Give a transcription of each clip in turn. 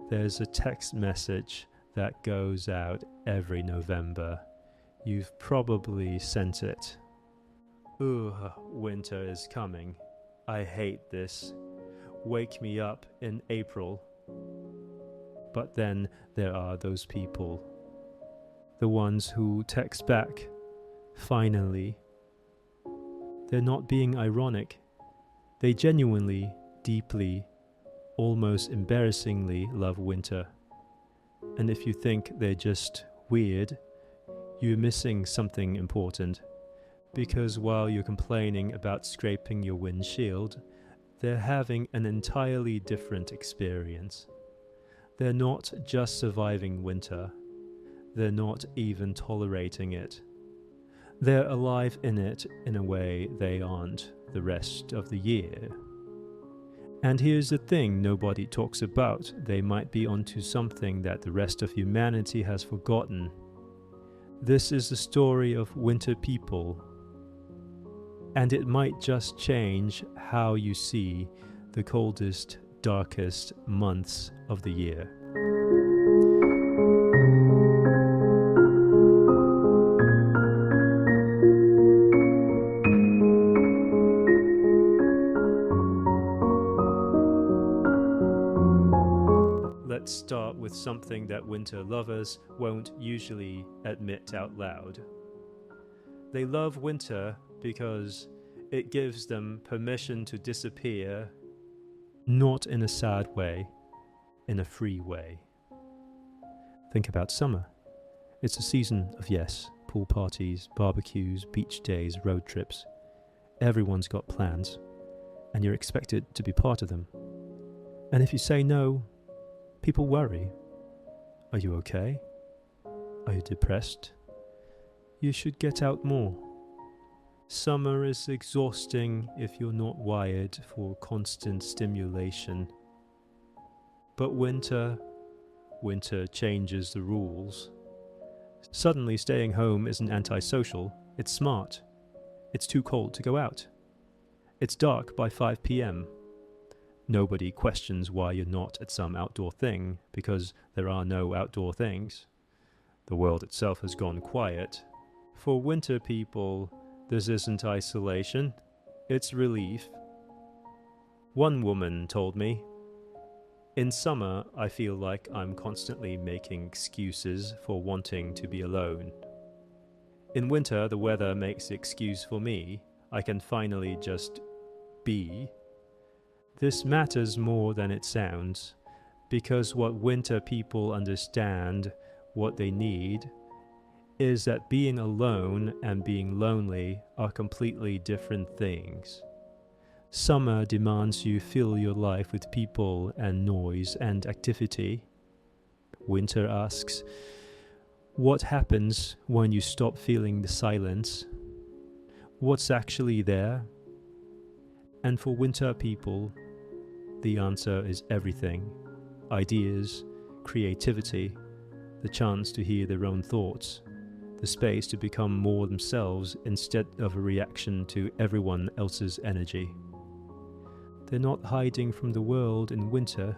There's a text message that goes out every November. You've probably sent it. Ugh, winter is coming. I hate this. Wake me up in April. But then there are those people. The ones who text back. Finally. They're not being ironic. They genuinely, deeply, almost embarrassingly love winter. And if you think they're just weird, you're missing something important. Because while you're complaining about scraping your windshield, they're having an entirely different experience. They're not just surviving winter. They're not even tolerating it. They're alive in it in a way they aren't the rest of the year. And here's the thing nobody talks about. They might be onto something that the rest of humanity has forgotten. This is the story of winter people. And it might just change how you see the coldest, darkest months of the year. Let's start with something that winter lovers won't usually admit out loud. They love winter because it gives them permission to disappear, not in a sad way, in a free way. Think about summer. It's a season of yes, pool parties, barbecues, beach days, road trips. Everyone's got plans, and you're expected to be part of them. And if you say no, people worry. Are you okay? Are you depressed? You should get out more. Summer is exhausting if you're not wired for constant stimulation. But winter changes the rules. Suddenly staying home isn't antisocial, it's smart. It's too cold to go out. It's dark by 5 p.m. Nobody questions why you're not at some outdoor thing, because there are no outdoor things. The world itself has gone quiet. For winter people, this isn't isolation, it's relief. One woman told me, "In summer, I feel like I'm constantly making excuses for wanting to be alone. In winter, the weather makes the excuse for me. I can finally just be." This matters more than it sounds, because what winter people understand, what they need, is that being alone and being lonely are completely different things. Summer demands you fill your life with people and noise and activity. Winter asks, what happens when you stop feeling the silence? What's actually there? And for winter people, the answer is everything. Ideas, creativity, the chance to hear their own thoughts, the space to become more themselves instead of a reaction to everyone else's energy. They're not hiding from the world in winter.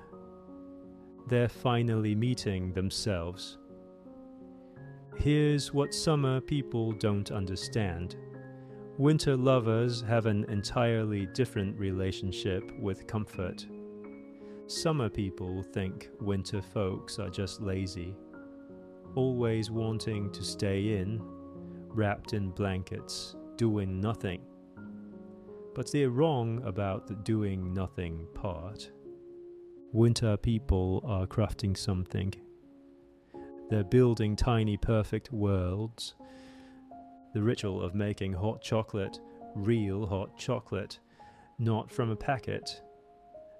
They're finally meeting themselves. Here's what summer people don't understand. Winter lovers have an entirely different relationship with comfort. Summer people think winter folks are just lazy, always wanting to stay in, wrapped in blankets, doing nothing. But they're wrong about the doing nothing part. Winter people are crafting something. They're building tiny perfect worlds. The ritual of making hot chocolate, real hot chocolate, not from a packet.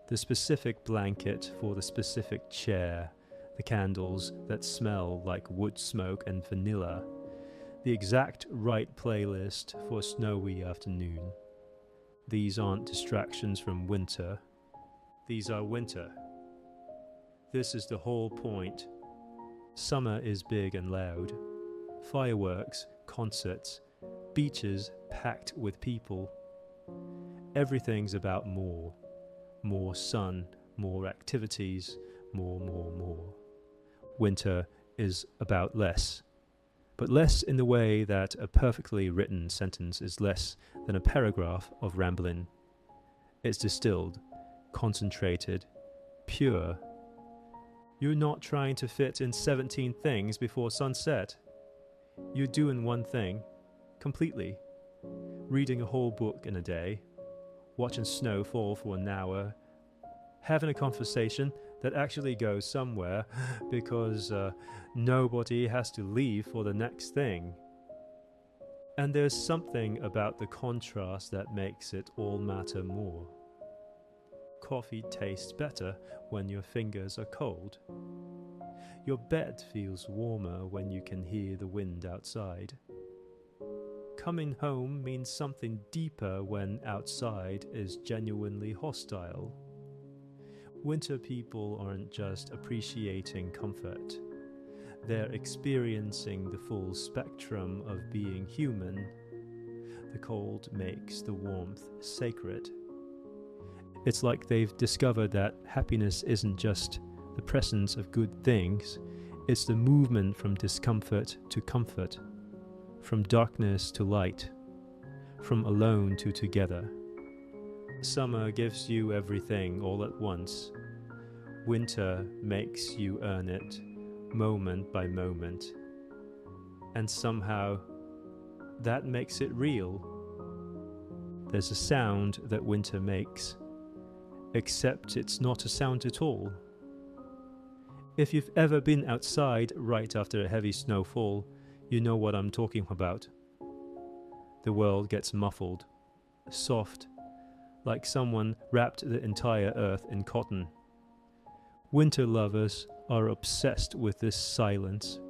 The specific blanket for the specific chair. The candles that smell like wood smoke and vanilla. The exact right playlist for a snowy afternoon. These aren't distractions from winter. These are winter. This is the whole point. Summer is big and loud. Fireworks, concerts, beaches packed with people. Everything's about more. More sun, more activities, more. winter is about less. But less in the way that a perfectly written sentence is less than a paragraph of rambling. It's distilled, concentrated, pure. You're not trying to fit in 17 things before sunset. You're doing one thing, completely. Reading a whole book in a day, watching snow fall for an hour, having a conversation that actually goes somewhere because nobody has to leave for the next thing. And there's something about the contrast that makes it all matter more. Coffee tastes better when your fingers are cold. Your bed feels warmer when you can hear the wind outside. Coming home means something deeper when outside is genuinely hostile. Winter people aren't just appreciating comfort. They're experiencing the full spectrum of being human. The cold makes the warmth sacred. It's like they've discovered that happiness isn't just the presence of good things, it's the movement from discomfort to comfort, from darkness to light, from alone to together. Summer gives you everything all at once. Winter makes you earn it, moment by moment. And somehow, that makes it real. There's a sound that winter makes, except it's not a sound at all. If you've ever been outside right after a heavy snowfall, you know what I'm talking about. The world gets muffled, soft, like someone wrapped the entire earth in cotton. Winter lovers are obsessed with this silence.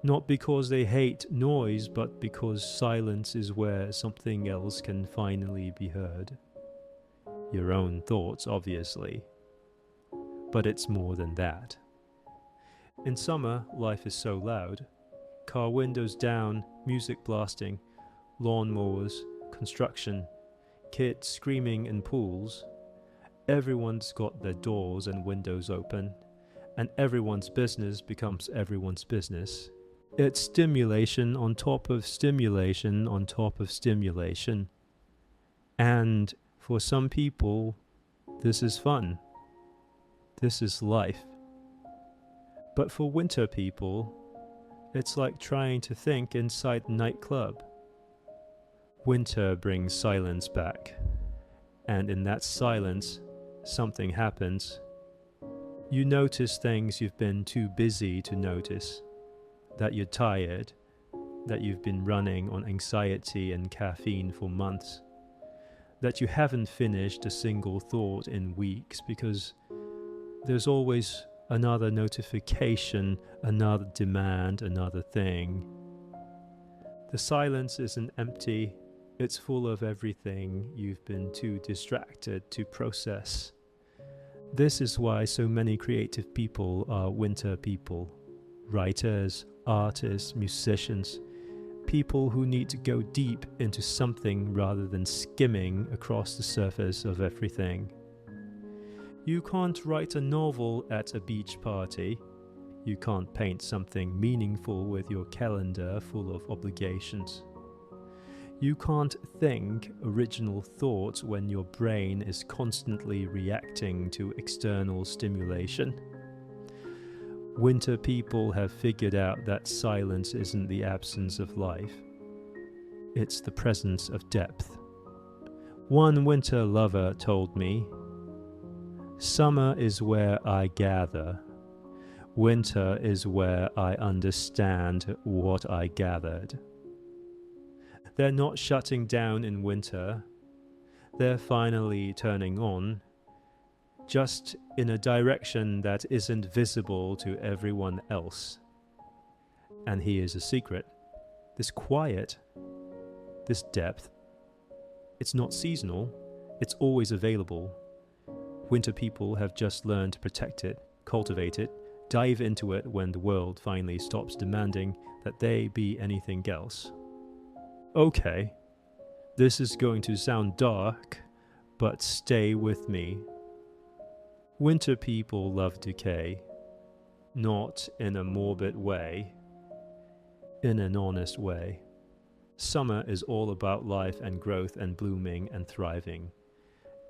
Not because they hate noise, but because silence is where something else can finally be heard. Your own thoughts, obviously. But it's more than that. In summer, life is so loud. Car windows down, music blasting, lawnmowers, construction, kids screaming in pools. Everyone's got their doors and windows open, and everyone's business becomes everyone's business. It's stimulation on top of stimulation on top of stimulation. And for some people, this is fun. This is life. But for winter people, it's like trying to think inside a nightclub. Winter brings silence back, and in that silence, something happens. You notice things you've been too busy to notice, that you're tired, that you've been running on anxiety and caffeine for months, that you haven't finished a single thought in weeks because there's always another notification, another demand, another thing. The silence isn't empty. It's full of everything you've been too distracted to process. This is why so many creative people are winter people. Writers, artists, musicians, people who need to go deep into something rather than skimming across the surface of everything. You can't write a novel at a beach party. You can't paint something meaningful with your calendar full of obligations. You can't think original thoughts when your brain is constantly reacting to external stimulation. Winter people have figured out that silence isn't the absence of life. It's the presence of depth. One winter lover told me, "Summer is where I gather. Winter is where I understand what I gathered." They're not shutting down in winter. They're finally turning on, just in a direction that isn't visible to everyone else. And here's a secret. This quiet, this depth, it's not seasonal, it's always available. Winter people have just learned to protect it, cultivate it, dive into it when the world finally stops demanding that they be anything else. Okay, this is going to sound dark, but stay with me. Winter people love decay. not in a morbid way, in an honest way. Summer is all about life and growth and blooming and thriving.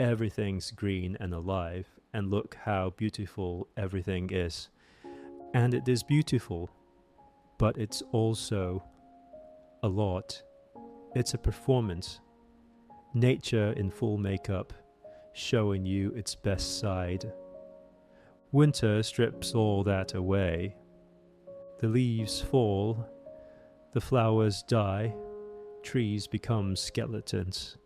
Everything's green and alive, and look how beautiful everything is. And it is beautiful, but it's also a lot. It's a performance. Nature in full makeup, showing you its best side. Winter strips all that away. The leaves fall, the flowers die, trees become skeletons.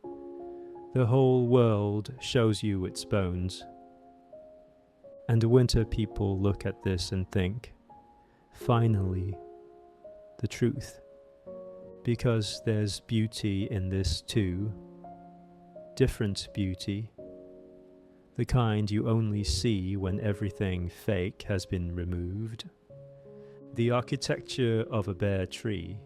The whole world shows you its bones. And the winter people look at this and think, finally, the truth. Because there's beauty in this too. Different beauty. The kind you only see when everything fake has been removed. The architecture of a bare tree.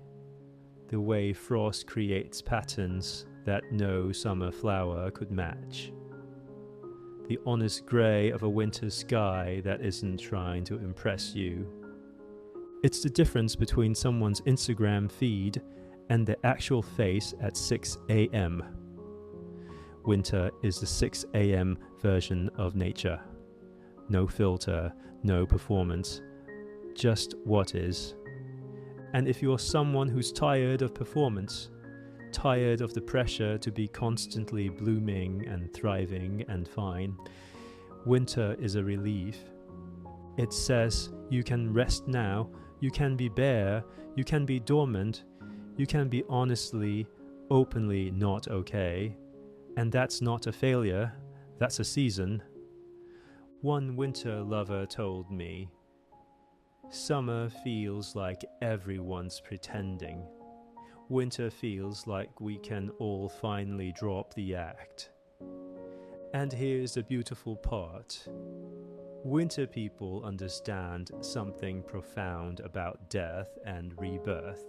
The way frost creates patterns that no summer flower could match. The honest grey of a winter sky that isn't trying to impress you. It's the difference between someone's Instagram feed and the actual face at 6 a.m. Winter is the 6 a.m. version of nature. No filter, no performance, just what is. And if you're someone who's tired of performance, tired of the pressure to be constantly blooming and thriving and fine, winter is a relief. It says you can rest now, you can be bare, you can be dormant, you can be honestly, openly not okay. And that's not a failure, that's a season. One winter lover told me, summer feels like everyone's pretending. Winter feels like we can all finally drop the act. And here's the beautiful part. Winter people understand something profound about death and rebirth.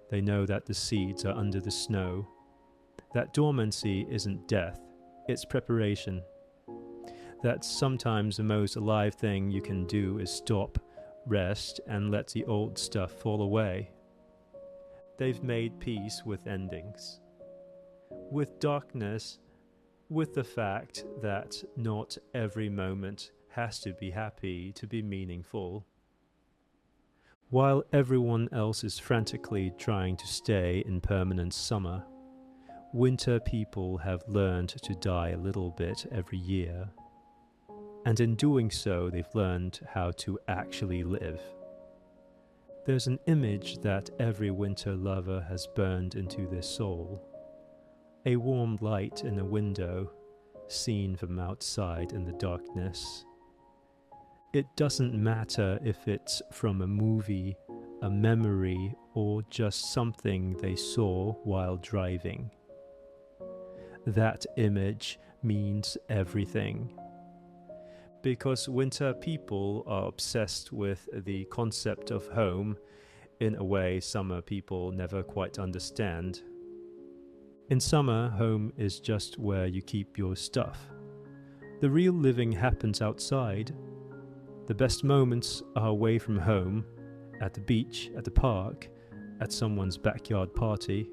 They know that the seeds are under the snow. That dormancy isn't death, it's preparation. That sometimes the most alive thing you can do is stop, rest, and let the old stuff fall away. They've made peace with endings, with darkness, with the fact that not every moment has to be happy to be meaningful. While everyone else is frantically trying to stay in permanent summer, winter people have learned to die a little bit every year. And in doing so, they've learned how to actually live. There's an image that every winter lover has burned into their soul. A warm light in a window, seen from outside in the darkness. It doesn't matter if it's from a movie, a memory, or just something they saw while driving. That image means everything. Because winter people are obsessed with the concept of home in a way summer people never quite understand. In summer, home is just where you keep your stuff. The real living happens outside. The best moments are away from home, at the beach, at the park, at someone's backyard party.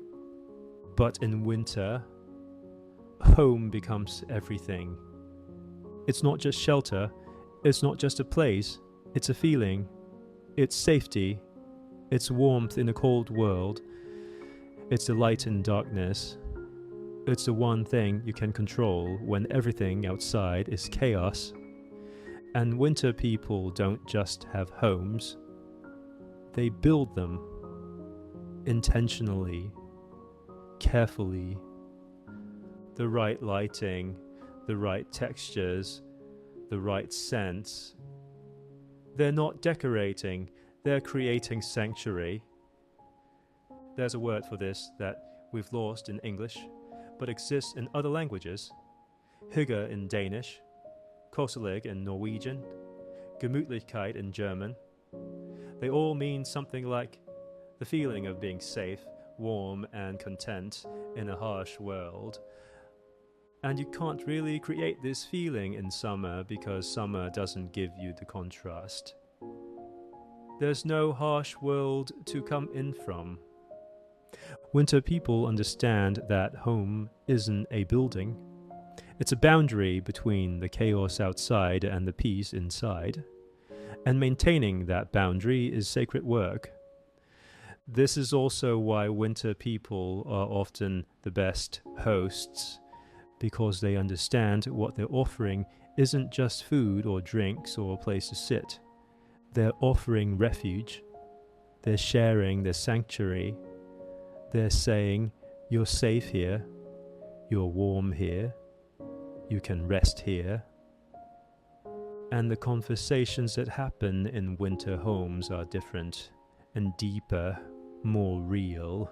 But in winter, home becomes everything. It's not just shelter, it's not just a place, it's a feeling, it's safety, it's warmth in a cold world, it's the light in darkness, it's the one thing you can control when everything outside is chaos. And winter people don't just have homes, they build them intentionally, carefully. The right lighting, the right textures, the right scents. They're not decorating, they're creating sanctuary. There's a word for this that we've lost in English, but exists in other languages. Hygge in Danish, koselig in Norwegian, gemütlichkeit in German. They all mean something like the feeling of being safe, warm, and content in a harsh world. And you can't really create this feeling in summer because summer doesn't give you the contrast. There's no harsh world to come in from. Winter people understand that home isn't a building. It's a boundary between the chaos outside and the peace inside. And maintaining that boundary is sacred work. This is also why winter people are often the best hosts, because they understand what they're offering isn't just food or drinks or a place to sit. They're offering refuge. They're sharing their sanctuary. They're saying, you're safe here. You're warm here. You can rest here. And the conversations that happen in winter homes are different and deeper, more real.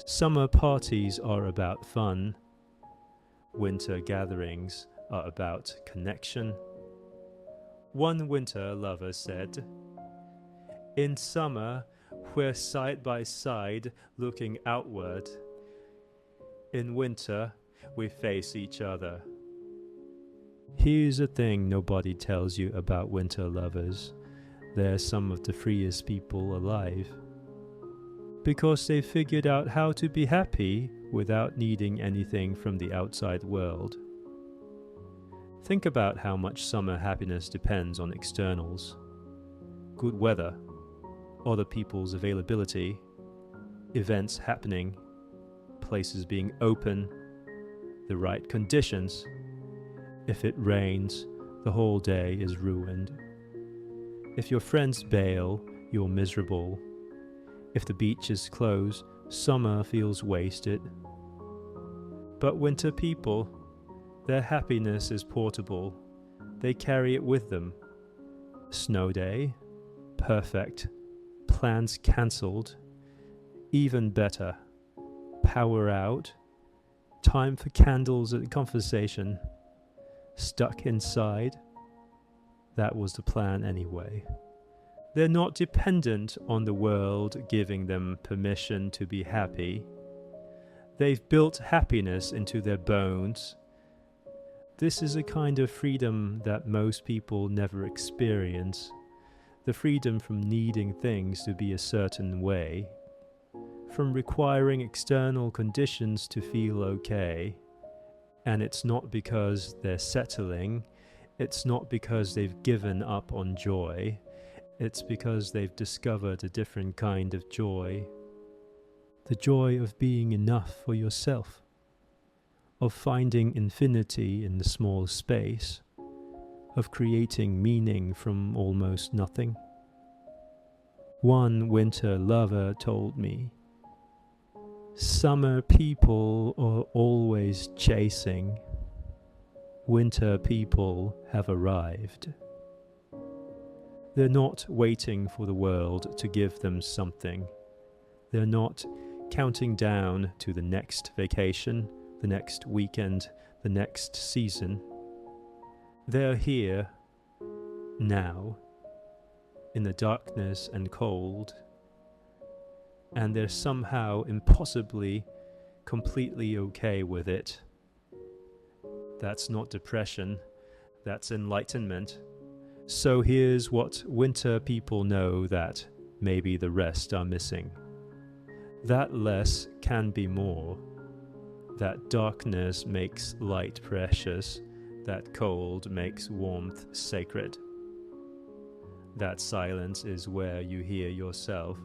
Summer parties are about fun. Winter gatherings are about connection. One winter lover said, "In summer, we're side by side looking outward. In winter, we face each other." Here's a thing nobody tells you about winter lovers. They're some of the freest people alive. Because they figured out how to be happy without needing anything from the outside world. Think about how much summer happiness depends on externals. Good weather, other people's availability, events happening, places being open, the right conditions. If it rains, the whole day is ruined. If your friends bail, you're miserable. If the beach is closed, summer feels wasted. But winter people, their happiness is portable. They carry it with them. Snow day, perfect. Plans cancelled. Even better. Power out. Time for candles and conversation. Stuck inside. That was the plan anyway. They're not dependent on the world giving them permission to be happy. They've built happiness into their bones. This is a kind of freedom that most people never experience. The freedom from needing things to be a certain way, from requiring external conditions to feel okay. And it's not because they're settling, it's not because they've given up on joy, it's because they've discovered a different kind of joy. The joy of being enough for yourself, of finding infinity in the small space, of creating meaning from almost nothing. One winter lover told me, "Summer people are always chasing. Winter people have arrived." They're not waiting for the world to give them something. They're not counting down to the next vacation, the next weekend, the next season. They're here, now, in the darkness and cold, and they're somehow impossibly, completely okay with it. That's not depression, that's enlightenment. So here's what winter people know that maybe the rest are missing. That less can be more. That darkness makes light precious. That cold makes warmth sacred. That silence is where you hear yourself.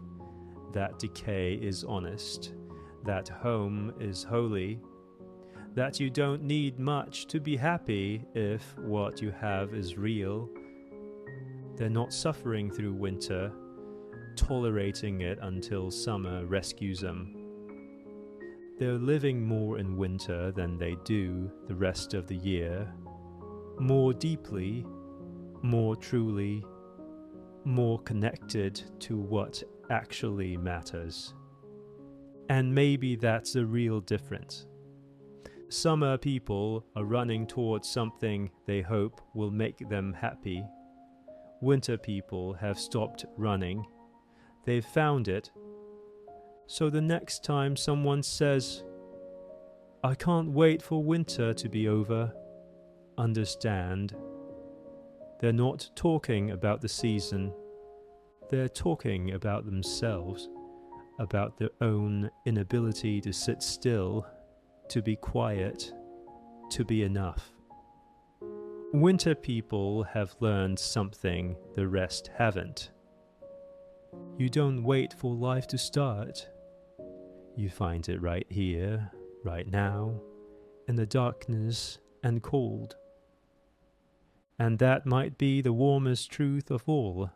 That decay is honest. That home is holy. That you don't need much to be happy if what you have is real. They're not suffering through winter, tolerating it until summer rescues them. They're living more in winter than they do the rest of the year, more deeply, more truly, more connected to what actually matters. And maybe that's the real difference. Summer people are running towards something they hope will make them happy. Winter people have stopped running. They've found it. So the next time someone says, "I can't wait for winter to be over," understand, they're not talking about the season. They're talking about themselves, about their own inability to sit still, to be quiet, to be enough. Winter people have learned something the rest haven't. You don't wait for life to start. You find it right here, right now, in the darkness and cold. And that might be the warmest truth of all.